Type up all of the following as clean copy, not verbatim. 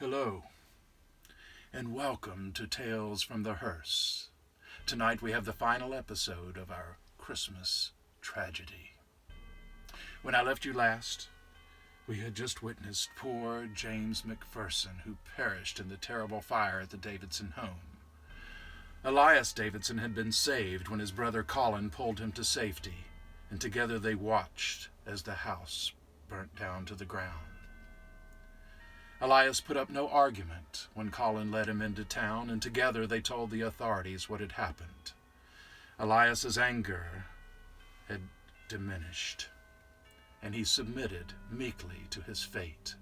Hello, and welcome to Tales from the Hearse. Tonight we have the final episode of our Christmas tragedy. When I left you last, we had just witnessed poor James McPherson, who perished in the terrible fire at the Davidson home. Elias Davidson had been saved when his brother Colin pulled him to safety, and together they watched as the house burnt down to the ground. Elias put up no argument when Colin led him into town, and together they told the authorities what had happened. Elias's anger had diminished, and he submitted meekly to his fate.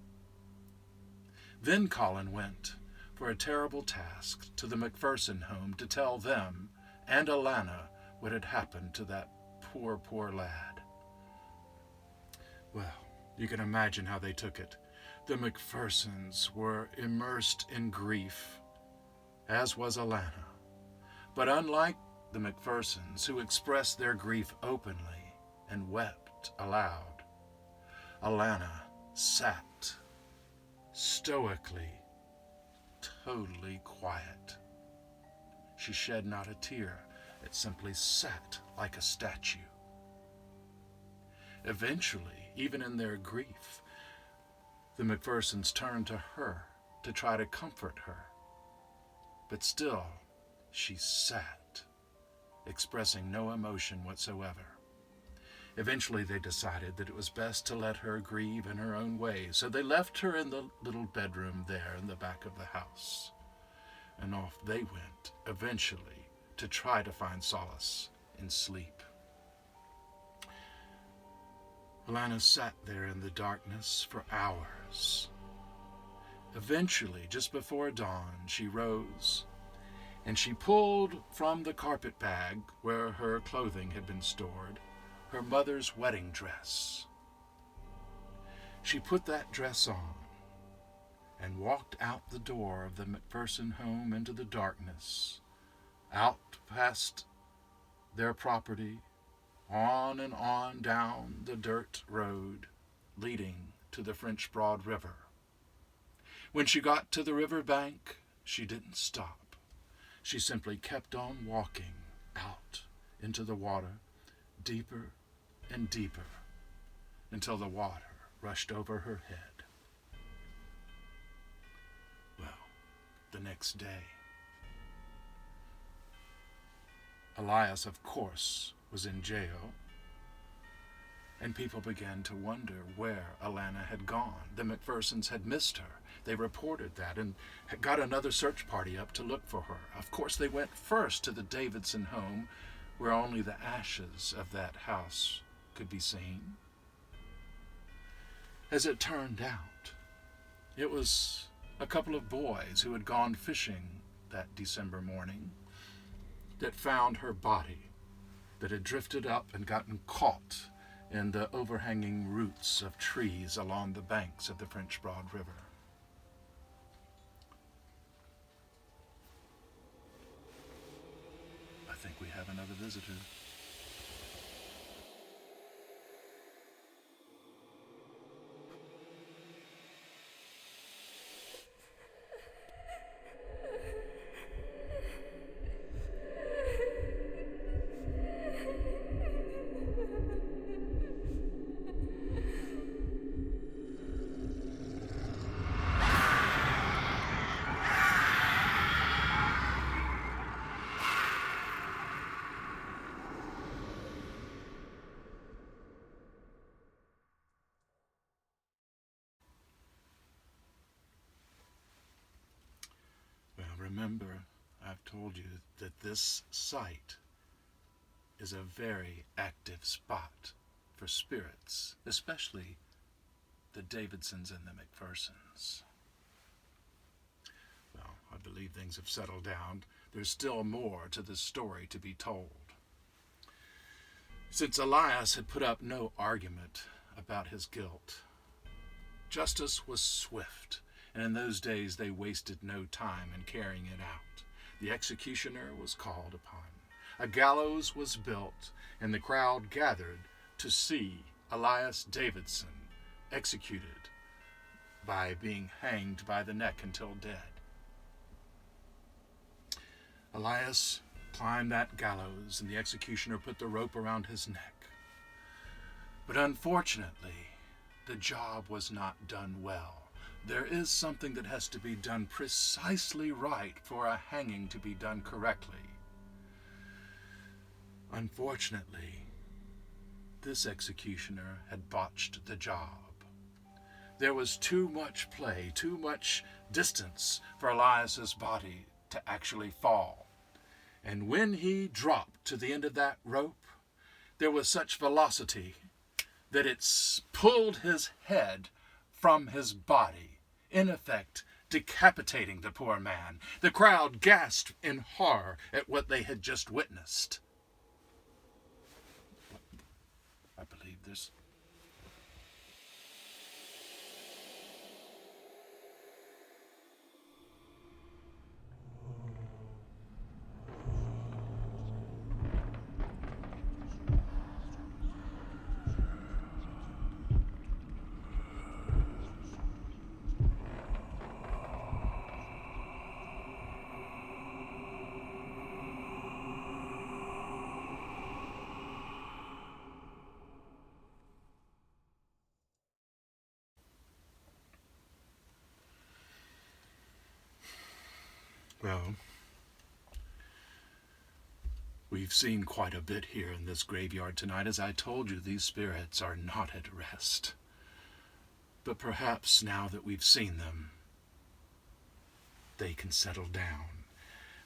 Then Colin went for a terrible task to the McPherson home to tell them and Alana what had happened to that poor lad. Well, you can imagine how they took it. The McPhersons were immersed in grief, as was Alana. But unlike the McPhersons, who expressed their grief openly and wept aloud, Alana sat stoically, totally quiet. She shed not a tear. It simply sat like a statue. Eventually, even in their grief, the McPhersons turned to her to try to comfort her. But still, she sat, expressing no emotion whatsoever. Eventually, they decided that it was best to let her grieve in her own way, so they left her in the little bedroom there in the back of the house. And off they went, eventually, to try to find solace in sleep. Alana sat there in the darkness for hours. Eventually, just before dawn, she rose, and she pulled from the carpet bag where her clothing had been stored her mother's wedding dress. She put that dress on and walked out the door of the McPherson home into the darkness, out past their property, on and on down the dirt road leading to the French Broad River. When she got to the river bank, she didn't stop. She simply kept on walking out into the water, deeper and deeper, until the water rushed over her head. Well, the next day, Elias, of course, was in jail, and people began to wonder where Alana had gone. The McPhersons had missed her. They reported that and had got another search party up to look for her. Of course, they went first to the Davidson home, where only the ashes of that house could be seen. As it turned out, it was a couple of boys who had gone fishing that December morning that found her body, that had drifted up and gotten caught in the overhanging roots of trees along the banks of the French Broad River. I think we have another visitor. Remember, I've told you that this site is a very active spot for spirits, especially the Davidsons and the McPhersons. Well, I believe things have settled down. There's still more to this story to be told. Since Elias had put up no argument about his guilt, justice was swift, and in those days they wasted no time in carrying it out. The executioner was called upon. A gallows was built, and the crowd gathered to see Elias Davidson executed by being hanged by the neck until dead. Elias climbed that gallows, and the executioner put the rope around his neck. But unfortunately, the job was not done well. There is something that has to be done precisely right for a hanging to be done correctly. Unfortunately, this executioner had botched the job. There was too much play, too much distance for Elias's body to actually fall. And when he dropped to the end of that rope, there was such velocity that it pulled his head from his body, in effect decapitating the poor man. The crowd gasped in horror at what they had just witnessed. I believe this. Well, we've seen quite a bit here in this graveyard tonight. As I told you, these spirits are not at rest. But perhaps now that we've seen them, they can settle down.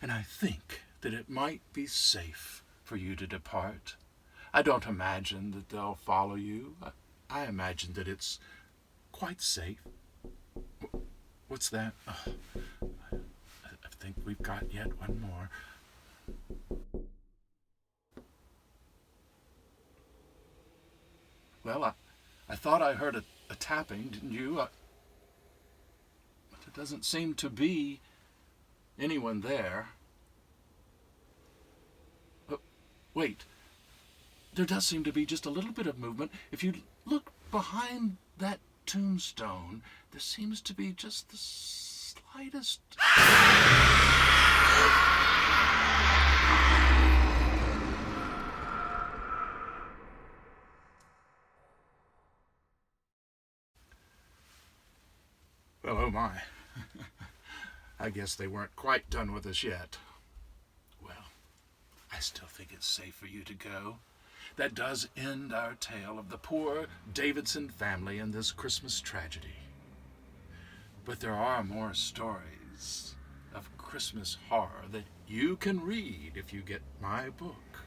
And I think that it might be safe for you to depart. I don't imagine that they'll follow you. I imagine that it's quite safe. What's that? Oh, I think we've got yet one more. Well, I thought I heard a tapping, didn't you? But there doesn't seem to be anyone there. Wait, there does seem to be just a little bit of movement. If you look behind that tombstone, there seems to be just the slightest... Well, oh my. I guess they weren't quite done with us yet. Well, I still think it's safe for you to go. That does end our tale of the poor Davidson family and this Christmas tragedy. But there are more stories of Christmas horror that you can read if you get my book,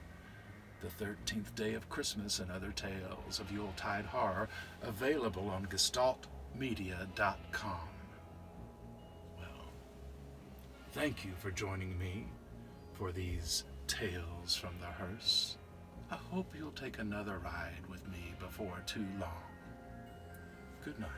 The 13th Day of Christmas and Other Tales of Yuletide Horror, available on gestaltmedia.com. Well, thank you for joining me for these tales from the hearse. I hope you'll take another ride with me before too long. Good night.